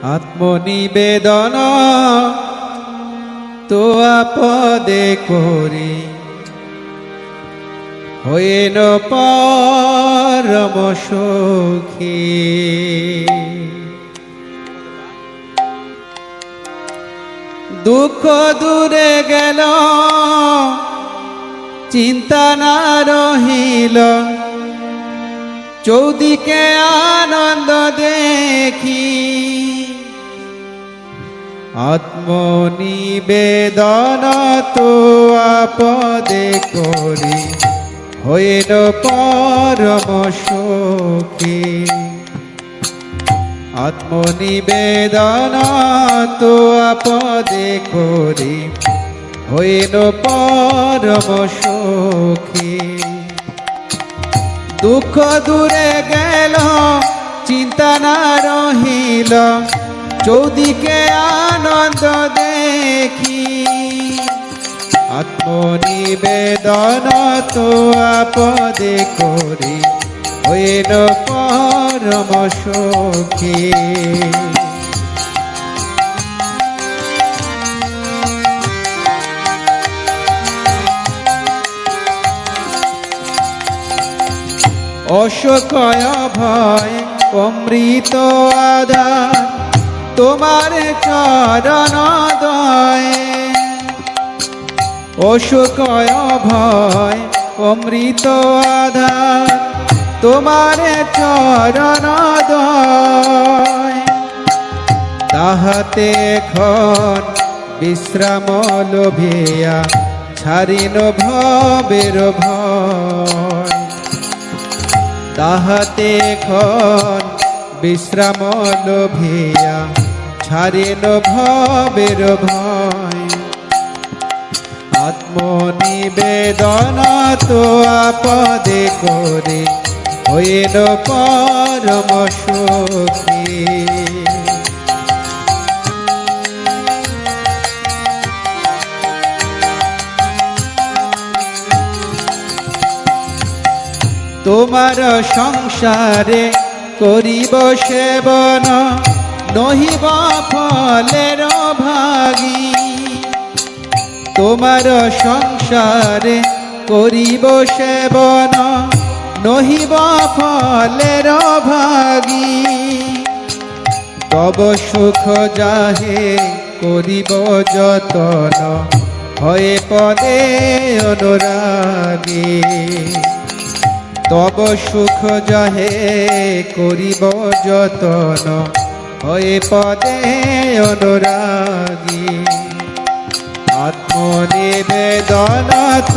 আত্মনিবেদন তো আপদে করি, হইন পরম সুখী। দুঃখ দূরে গেল, চিন্তা না রহিল, চৌদিকে আনন্দ দেখি। আত্মনিবেদন তো আপদে করি, হইল পরম সুখী। আত্মনিবেদন তো আপদে করি, হইল পরম সুখী। দুঃখ দূরে গেল, চিন্তা না রহিল, চৌদিকে আনন্দ দেখি। আত্মনিবেদন তো আপদে করি, হইল পরম সুখী। অশোকয় ভয় অমৃত আধার, তোমার চরণ দয়ে। অশোকয় ভয় অমৃত আধার, তোমার চরণ দয়ে। তাহাতে এখন বিশ্রাম লোভিয়া, ছাড়িন ভবের ভয়। তাহাতে এখন বিশ্রাম লোভিয়া, ছাড়িন ভবের ভয়। আত্মনিবেদন তো আপদে করি, হইল পরম সুখী। তোমার সংসারে করিব সেবন, নহিব ফলের ভাগী। তোমার সংসারে করিব সেবন, নহিব ফলের ভাগী। তব সুখ যাহে করিব যতন, হয়ে পদে অনুরাগী। তব সুখ যাহে করিব যতন, হয়ে পদে অনুরাগী। আত্মনিবেদন তো